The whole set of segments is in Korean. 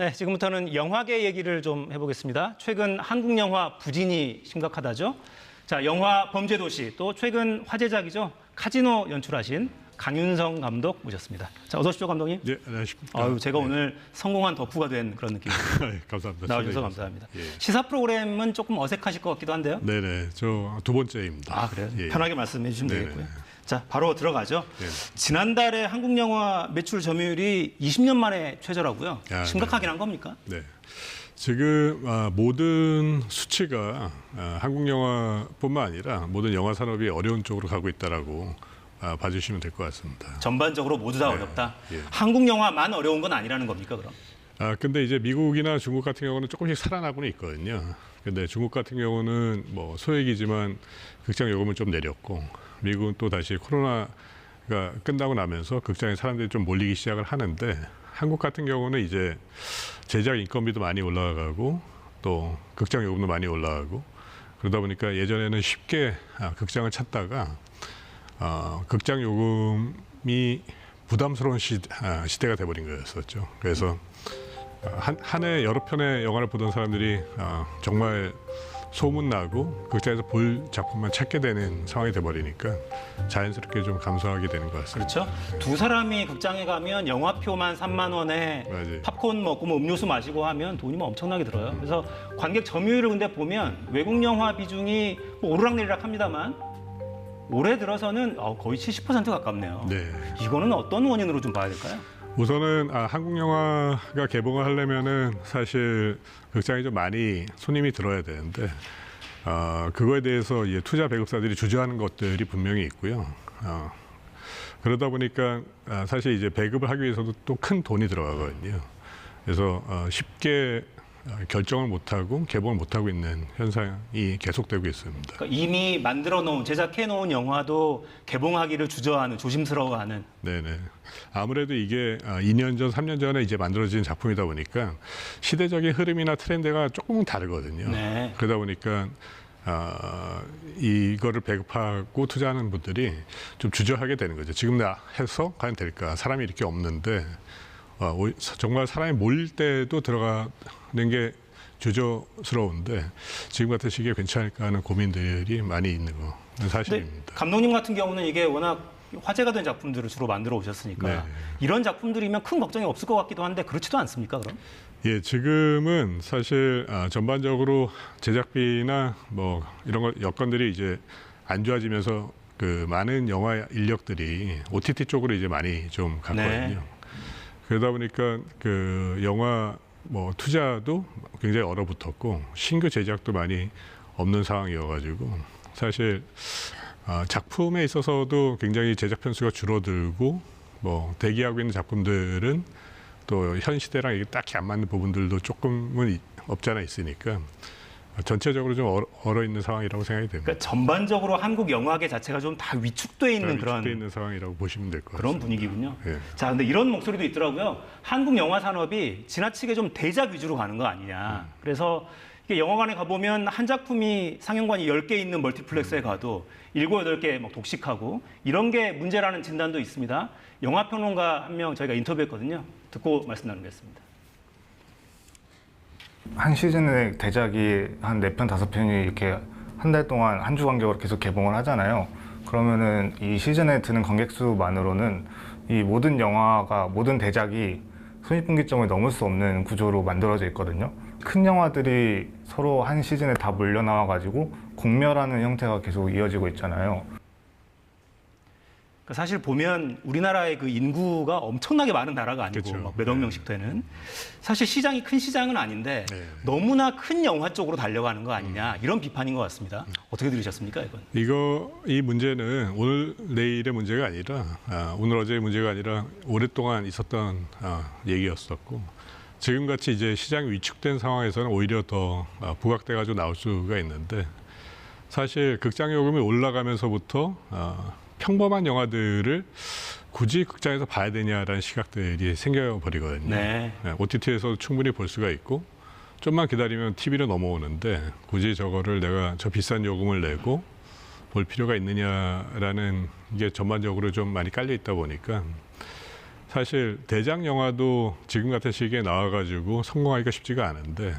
네, 지금부터는 영화계 얘기를 좀 해보겠습니다. 최근 한국 영화 부진이 심각하다죠. 자, 영화 범죄도시, 또 최근 화제작이죠. 카지노 연출하신 강윤성 감독 모셨습니다. 자, 어서 오십시오, 감독님. 네, 안녕하십니까. 아유, 제가 오늘 성공한 덕후가 된 그런 느낌입니다. 네, 감사합니다. 나와주셔서 감사합니다. 예. 시사 프로그램은 조금 어색하실 것 같기도 한데요. 네네, 저 두 번째입니다. 아, 그래요? 예. 편하게 말씀해 주시면 네네. 되겠고요. 자, 바로 들어가죠. 네. 지난달에 한국 영화 매출 점유율이 20년 만에 최저라고요. 아, 심각하긴 한 겁니까? 네. 지금 모든 수치가 한국 영화뿐만 아니라 모든 영화 산업이 어려운 쪽으로 가고 있다라고 봐주시면 될 것 같습니다. 전반적으로 모두 다 네. 어렵다. 예. 한국 영화만 어려운 건 아니라는 겁니까, 그럼? 근데 이제 미국이나 중국 같은 경우는 조금씩 살아나고는 있거든요. 근데 중국 같은 경우는 뭐 소액이지만 극장 요금을 좀 내렸고, 미국은 또 다시 코로나가 끝나고 나면서 극장에 사람들이 좀 몰리기 시작을 하는데, 한국 같은 경우는 이제 제작 인건비도 많이 올라가고 또 극장 요금도 많이 올라가고, 그러다 보니까 예전에는 쉽게 극장을 찾다가 극장 요금이 부담스러운 시대가 돼버린 거였었죠. 그래서 한 해 여러 편의 영화를 보던 사람들이 정말 소문나고 극장에서 볼 작품만 찾게 되는 상황이 돼버리니까 자연스럽게 좀 감소하게 되는 것 같습니다. 그렇죠. 두 사람이 극장에 가면 영화표만 3만 원에 맞아요. 팝콘 먹고 뭐 음료수 마시고 하면 돈이 뭐 엄청나게 들어요. 그래서 관객 점유율을 근데 보면 외국 영화 비중이 뭐 오르락내리락 합니다만 올해 들어서는 거의 70% 가깝네요. 네. 이거는 어떤 원인으로 좀 봐야 될까요? 우선은 한국 영화가 개봉을 하려면은 사실 극장에 좀 많이 손님이 들어야 되는데 그거에 대해서 이제 투자 배급사들이 주저하는 것들이 분명히 있고요. 그러다 보니까 사실 이제 배급을 하기 위해서도 또 큰 돈이 들어가거든요. 그래서 쉽게 결정을 못하고 개봉을 못하고 있는 현상이 계속되고 있습니다. 그러니까 이미 만들어 놓은 제작해 놓은 영화도 개봉하기를 주저하는 조심스러워하는. 네네. 아무래도 이게 2년 전, 3년 전에 이제 만들어진 작품이다 보니까 시대적인 흐름이나 트렌드가 조금은 다르거든요. 네. 그러다 보니까 이거를 배급하고 투자하는 분들이 좀 주저하게 되는 거죠. 지금 나 해서 과연 될까? 사람이 이렇게 없는데 정말 사람이 몰릴 때도 들어가는 게 주저스러운데 지금 같은 시기에 괜찮을까 하는 고민들이 많이 있는 건 사실입니다. 감독님 같은 경우는 이게 워낙 화제가 된 작품들을 주로 만들어 오셨으니까 네. 이런 작품들이면 큰 걱정이 없을 것 같기도 한데 그렇지도 않습니까, 그럼? 예, 지금은 사실 전반적으로 제작비나 뭐 이런 거 여건들이 이제 안 좋아지면서 그 많은 영화 인력들이 OTT 쪽으로 이제 많이 좀 갔거든요. 네. 그러다 보니까 그 영화 뭐 투자도 굉장히 얼어붙었고 신규 제작도 많이 없는 상황이어가지고 사실 작품에 있어서도 굉장히 제작 편수가 줄어들고 뭐 대기하고 있는 작품들은 또 현 시대랑 이게 딱히 안 맞는 부분들도 조금은 없지 않아 있으니까 전체적으로 좀 얼어 있는 상황이라고 생각이 됩니다. 그러니까 전반적으로 한국 영화계 자체가 좀 다 위축돼 있는 그런 위축돼 있는 상황이라고 보시면 될 것 같습니다. 그런 분위기군요. 예. 자, 근데 이런 목소리도 있더라고요. 한국 영화 산업이 지나치게 좀 대작 위주로 가는 거 아니냐. 그래서 이게 영화관에 가보면 한 작품이 상영관이 10개 있는 멀티플렉스에 가도 7, 8개 막 독식하고 이런 게 문제라는 진단도 있습니다. 영화평론가 한 명 저희가 인터뷰했거든요. 듣고 말씀 나누겠습니다. 한 시즌에 대작이 한 4편, 5편이 이렇게 한 달 동안 한 주 간격으로 계속 개봉을 하잖아요. 그러면은 이 시즌에 드는 관객 수만으로는 이 모든 영화가, 모든 대작이 손익분기점을 넘을 수 없는 구조로 만들어져 있거든요. 큰 영화들이 서로 한 시즌에 다 몰려 나와가지고 공멸하는 형태가 계속 이어지고 있잖아요. 사실 보면 우리나라의 그 인구가 엄청나게 많은 나라가 아니고 그렇죠. 막 몇억 명씩 되는 사실 시장이 큰 시장은 아닌데 네. 너무나 큰 영화 쪽으로 달려가는 거 아니냐 이런 비판인 것 같습니다. 어떻게 들으셨습니까, 이건? 이 문제는 오늘 내일의 문제가 아니라 오늘 어제의 문제가 아니라 오랫동안 있었던 얘기였었고 지금같이 이제 시장이 위축된 상황에서는 오히려 더 부각돼가지고 나올 수가 있는데 사실 극장 요금이 올라가면서부터 평범한 영화들을 굳이 극장에서 봐야 되냐라는 시각들이 생겨버리거든요. 네. OTT에서 충분히 볼 수가 있고 좀만 기다리면 TV로 넘어오는데 굳이 저거를 내가 저 비싼 요금을 내고 볼 필요가 있느냐라는 게 전반적으로 좀 많이 깔려 있다 보니까 사실 대작 영화도 지금 같은 시기에 나와가지고 성공하기가 쉽지가 않은데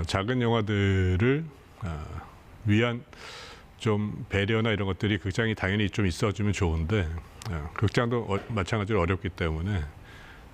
작은 영화들을 위한 좀 배려나 이런 것들이 극장이 당연히 좀 있어주면 좋은데 극장도 마찬가지로 어렵기 때문에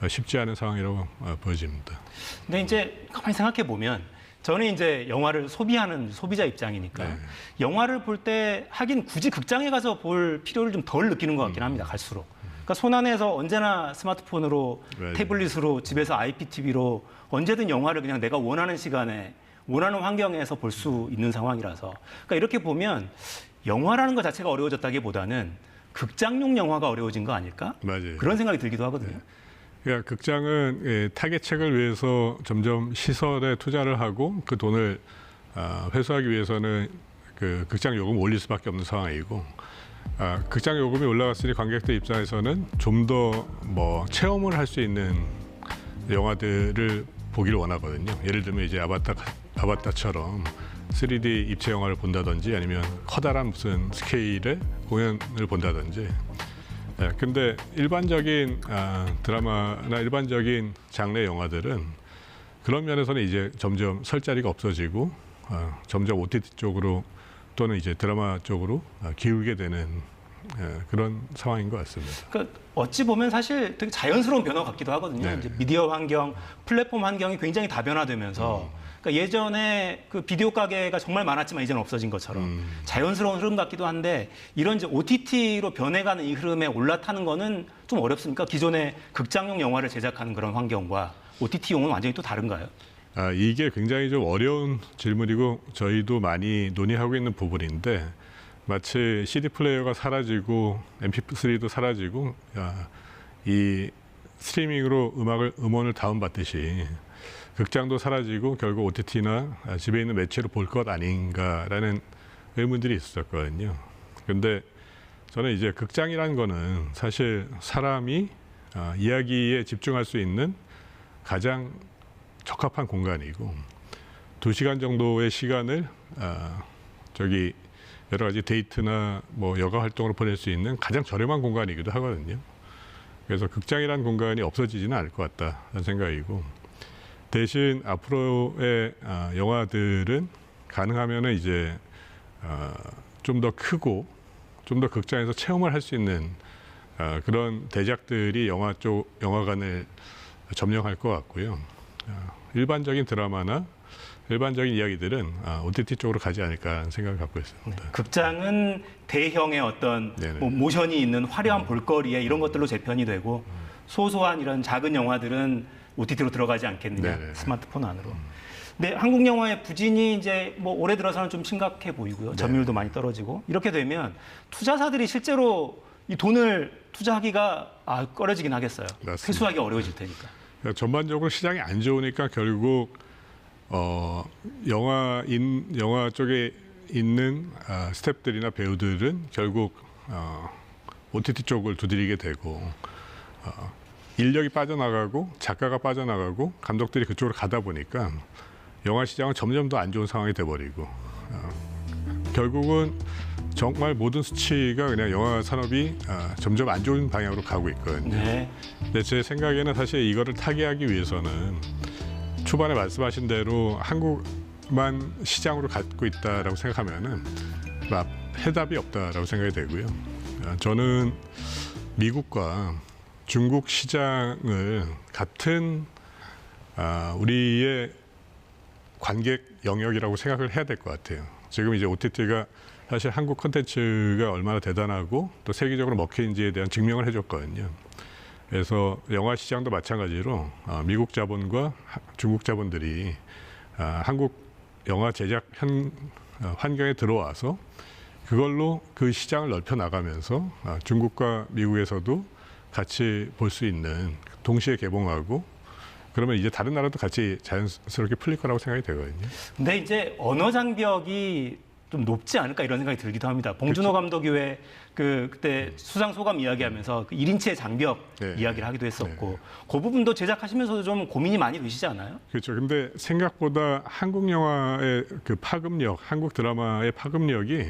쉽지 않은 상황이라고 보여집니다. 근데 이제 가만히 생각해 보면 저는 이제 영화를 소비하는 소비자 입장이니까 네. 영화를 볼 때 하긴 굳이 극장에 가서 볼 필요를 좀 덜 느끼는 것 같긴 합니다. 갈수록. 그러니까 손 안에서 언제나 스마트폰으로 네. 태블릿으로 집에서 IPTV로 언제든 영화를 그냥 내가 원하는 시간에 원하는 환경에서 볼 수 있는 상황이라서 그러니까 이렇게 보면 영화라는 것 자체가 어려워졌다기보다는 극장용 영화가 어려워진 거 아닐까? 맞아요. 그런 생각이 들기도 하거든요. 그러니까 극장은 타겟책을 위해서 점점 시설에 투자를 하고 그 돈을 회수하기 위해서는 그 극장 요금을 올릴 수밖에 없는 상황이고 극장 요금이 올라갔으니 관객들 입장에서는 좀 더 뭐 체험을 할 수 있는 영화들을 보기를 원하거든요. 예를 들면 이제 아바타처럼 3D 입체 영화를 본다든지 아니면 커다란 무슨 스케일의 공연을 본다든지. 근데 일반적인 드라마나 일반적인 장르 영화들은 그런 면에서는 이제 점점 설 자리가 없어지고 점점 OTT 쪽으로 또는 이제 드라마 쪽으로 기울게 되는 그런 상황인 것 같습니다. 그러니까 어찌 보면 사실 되게 자연스러운 변화 같기도 하거든요. 네. 이제 미디어 환경, 플랫폼 환경이 굉장히 다변화되면서 그러니까 예전에 그 비디오 가게가 정말 많았지만 이제는 없어진 것처럼 자연스러운 흐름 같기도 한데 이런 이제 OTT로 변해가는 이 흐름에 올라타는 거는 좀 어렵습니까? 기존의 극장용 영화를 제작하는 그런 환경과 OTT용은 완전히 또 다른가요? 이게 굉장히 좀 어려운 질문이고 저희도 많이 논의하고 있는 부분인데 마치 CD 플레이어가 사라지고 MP3도 사라지고 이 스트리밍으로 음원을 다운받듯이 극장도 사라지고 결국 OTT나 집에 있는 매체로 볼 것 아닌가라는 의문들이 있었거든요. 그런데 저는 이제 극장이라는 거는 사실 사람이 이야기에 집중할 수 있는 가장 적합한 공간이고 2시간 정도의 시간을 여러 가지 데이트나 뭐 여가 활동으로 보낼 수 있는 가장 저렴한 공간이기도 하거든요. 그래서 극장이라는 공간이 없어지지는 않을 것 같다는 생각이고 대신 앞으로의 영화들은 가능하면은 이제 좀 더 크고 좀 더 극장에서 체험을 할 수 있는 그런 대작들이 영화관을 점령할 것 같고요. 일반적인 드라마나 일반적인 이야기들은 OTT 쪽으로 가지 않을까 하는 생각을 갖고 있습니다. 극장은 대형의 어떤 뭐 모션이 있는 화려한 볼거리에 이런 것들로 재편이 되고 소소한 이런 작은 영화들은 OTT로 들어가지 않겠느냐, 네네. 스마트폰 안으로. 근데 한국 영화의 부진이 이제 뭐 올해 들어서는 좀 심각해 보이고요. 점유율도 많이 떨어지고 이렇게 되면 투자사들이 실제로 이 돈을 투자하기가 꺼려지긴 하겠어요. 맞습니다. 회수하기 어려워질 테니까. 그러니까 전반적으로 시장이 안 좋으니까 결국 영화 쪽에 있는 스태프들이나 배우들은 결국 OTT 쪽을 두드리게 되고 인력이 빠져나가고 작가가 빠져나가고 감독들이 그쪽으로 가다 보니까 영화 시장은 점점 더 안 좋은 상황이 돼버리고 결국은 정말 모든 수치가 그냥 영화 산업이 점점 안 좋은 방향으로 가고 있거든요. 네. 근데 제 생각에는 사실 이거를 타개하기 위해서는 초반에 말씀하신 대로 한국만 시장으로 갖고 있다라고 생각하면은 해답이 없다라고 생각이 되고요. 저는 미국과 중국 시장을 같은 우리의 관객 영역이라고 생각을 해야 될 것 같아요. 지금 이제 OTT가 사실 한국 콘텐츠가 얼마나 대단하고 또 세계적으로 먹히는지에 대한 증명을 해줬거든요. 그래서 영화 시장도 마찬가지로 미국 자본과 중국 자본들이 한국 영화 제작 환경에 들어와서 그걸로 그 시장을 넓혀 나가면서 중국과 미국에서도 같이 볼 수 있는 동시에 개봉하고 그러면 이제 다른 나라도 같이 자연스럽게 풀릴 거라고 생각이 되거든요. 근데 이제 언어 장벽이 좀 높지 않을까 이런 생각이 들기도 합니다. 봉준호 감독이 왜 그때 수상 소감 이야기하면서 그 1인치의 장벽 네. 이야기를 하기도 했었고 그 부분도 제작하시면서도 좀 고민이 많이 되시지 않아요? 그렇죠. 근데 생각보다 한국 영화의 그 파급력, 한국 드라마의 파급력이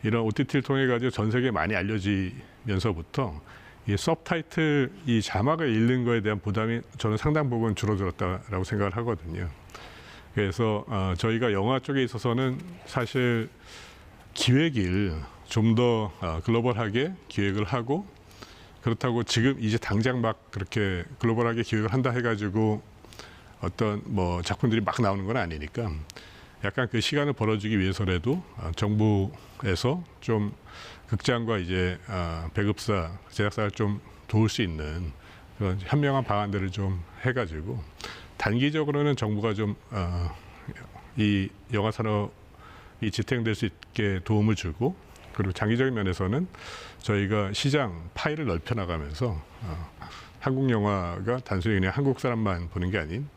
이런 OTT를 통해 가지고 전 세계에 많이 알려지면서부터 이 서브타이틀 이 자막을 읽는 거에 대한 부담이 저는 상당 부분 줄어들었다라고 생각을 하거든요. 그래서 저희가 영화 쪽에 있어서는 사실 기획일 좀 더 글로벌하게 기획을 하고 그렇다고 지금 이제 당장 막 그렇게 글로벌하게 기획을 한다 해가지고 어떤 뭐 작품들이 막 나오는 건 아니니까 약간 그 시간을 벌어주기 위해서라도 정부에서 좀 극장과 이제 배급사, 제작사를 좀 도울 수 있는 그런 현명한 방안들을 좀 해가지고 단기적으로는 정부가 좀 이 영화 산업이 지탱될 수 있게 도움을 주고 그리고 장기적인 면에서는 저희가 시장 파이를 넓혀 나가면서 한국 영화가 단순히 그냥 한국 사람만 보는 게 아닌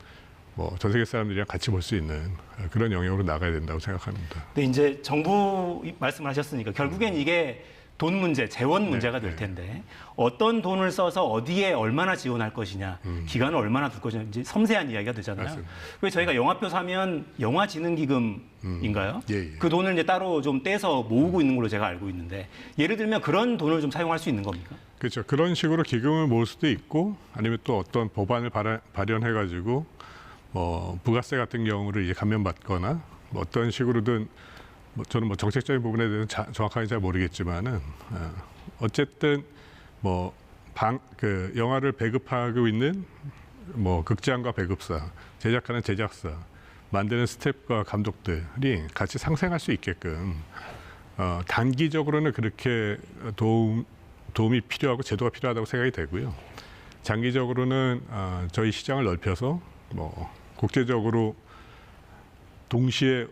뭐 전 세계 사람들이랑 같이 볼 수 있는 그런 영역으로 나가야 된다고 생각합니다. 근데 이제 정부 말씀하셨으니까 결국엔 이게 돈 문제, 재원 문제가 네, 될 텐데 어떤 돈을 써서 어디에 얼마나 지원할 것이냐, 기간을 얼마나 둘 것이냐 이제 섬세한 이야기가 되잖아요. 맞습니다. 왜 저희가 영화표 사면 영화진흥기금인가요? 예. 그 돈을 이제 따로 좀 떼서 모으고 있는 걸로 제가 알고 있는데 예를 들면 그런 돈을 좀 사용할 수 있는 겁니까? 그렇죠. 그런 식으로 기금을 모을 수도 있고 아니면 또 어떤 법안을 발의해가지고 뭐 부가세 같은 경우를 이제 감면받거나 뭐 어떤 식으로든 뭐 저는 뭐 정책적인 부분에 대해서는 정확하게 잘 모르겠지만은 어쨌든 뭐 그 영화를 배급하고 있는 뭐 극장과 배급사, 제작하는 제작사, 만드는 스태프과 감독들이 같이 상생할 수 있게끔 단기적으로는 그렇게 도움이 필요하고 제도가 필요하다고 생각이 되고요. 장기적으로는 저희 시장을 넓혀서 뭐 국제적으로 동시에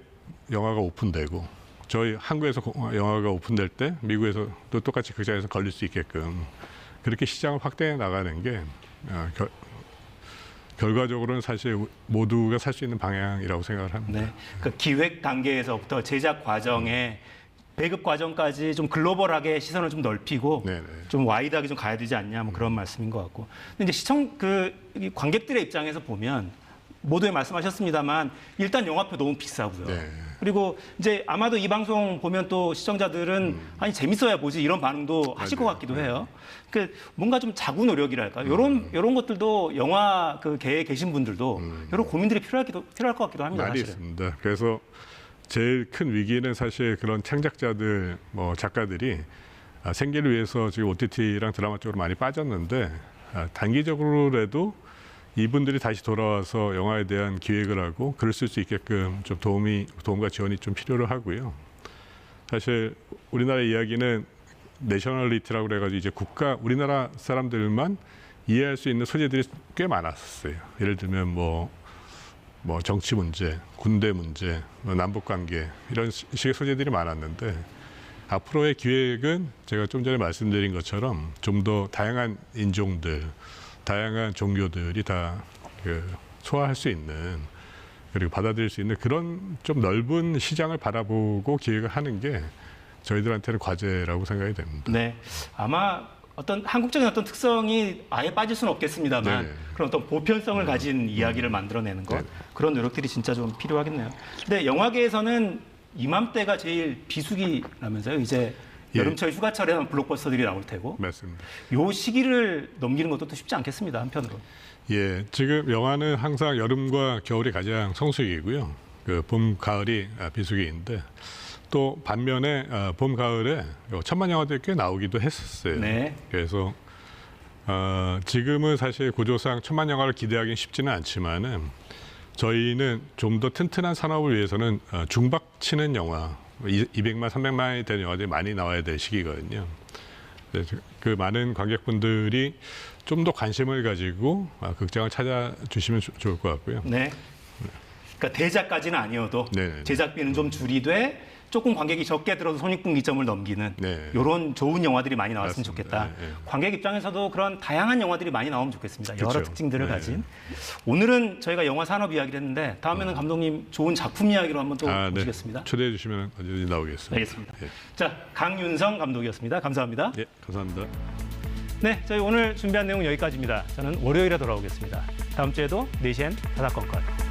영화가 오픈되고 저희 한국에서 영화가 오픈될 때 미국에서도 똑같이 극장에서 걸릴 수 있게끔 그렇게 시장을 확대해 나가는 게 결과적으로는 사실 모두가 살 수 있는 방향이라고 생각을 합니다. 네. 그 기획 단계에서부터 제작 과정에 배급 과정까지 좀 글로벌하게 시선을 좀 넓히고 네네. 좀 와이드하게 좀 가야 되지 않냐 뭐 그런 말씀인 것 같고. 근데 이제 이 관객들의 입장에서 보면 모두에 말씀하셨습니다만 일단 영화표 너무 비싸고요. 네. 그리고 이제 아마도 이 방송 보면 또 시청자들은 아니 재밌어야 보지 이런 반응도 하실 것 같기도 해요. 그 뭔가 좀 자구 노력이랄까 이런 것들도 영화 그 계에 계신 분들도 이런 고민들이 필요할 것 같기도 합니다. 많이 사실은. 있습니다. 그래서 제일 큰 위기는 사실 그런 창작자들, 뭐 작가들이 생계를 위해서 지금 OTT랑 드라마 쪽으로 많이 빠졌는데 단기적으로라도 이분들이 다시 돌아와서 영화에 대한 기획을 하고 글을 쓸 수 있게끔 좀 도움과 지원이 좀 필요로 하고요. 사실 우리나라 이야기는 내셔널리티라고 그래가지고 이제 우리나라 사람들만 이해할 수 있는 소재들이 꽤 많았어요. 예를 들면 뭐 정치 문제, 군대 문제, 남북 관계 이런 식의 소재들이 많았는데 앞으로의 기획은 제가 좀 전에 말씀드린 것처럼 좀 더 다양한 인종들, 다양한 종교들이 다 소화할 수 있는 그리고 받아들일 수 있는 그런 좀 넓은 시장을 바라보고 기획을 하는 게 저희들한테는 과제라고 생각이 됩니다. 네, 아마 어떤 한국적인 어떤 특성이 아예 빠질 수는 없겠습니다만 네. 그런 어떤 보편성을 가진 이야기를 만들어내는 것 네. 그런 노력들이 진짜 좀 필요하겠네요. 근데 영화계에서는 이맘때가 제일 비수기라면서요. 이제 예. 여름철 휴가철에는 블록버스터들이 나올 테고 맞습니다. 요 시기를 넘기는 것도 또 쉽지 않겠습니다. 한편으로. 예, 지금 영화는 항상 여름과 겨울이 가장 성수기이고요. 그 봄, 가을이 비수기인데 또 반면에 봄, 가을에 천만 영화들이 꽤 나오기도 했었어요. 네. 그래서 지금은 사실 구조상 천만 영화를 기대하기는 쉽지는 않지만은 저희는 좀 더 튼튼한 산업을 위해서는 중박치는 영화, 200만, 300만이 되는 영화들이 많이 나와야 될 시기거든요. 그 많은 관객분들이 좀 더 관심을 가지고 극장을 찾아주시면 좋을 것 같고요. 네. 그러니까 대작까지는 아니어도 네네네. 제작비는 좀 줄이되 조금 관객이 적게 들어서 손익분기점을 넘기는 네. 이런 좋은 영화들이 많이 나왔으면 맞습니다. 좋겠다. 네, 네. 관객 입장에서도 그런 다양한 영화들이 많이 나오면 좋겠습니다. 여러 그렇죠. 특징들을 네. 가진. 오늘은 저희가 영화 산업 이야기를 했는데 다음에는 감독님 좋은 작품 이야기로 한번 또 모시겠습니다. 네. 초대해 주시면 언제든지 나오겠습니다. 알겠습니다. 예. 자, 강윤성 감독이었습니다. 감사합니다. 예, 감사합니다. 네, 저희 오늘 준비한 내용은 여기까지입니다. 저는 월요일에 돌아오겠습니다. 다음 주에도 4시엔 다사건건.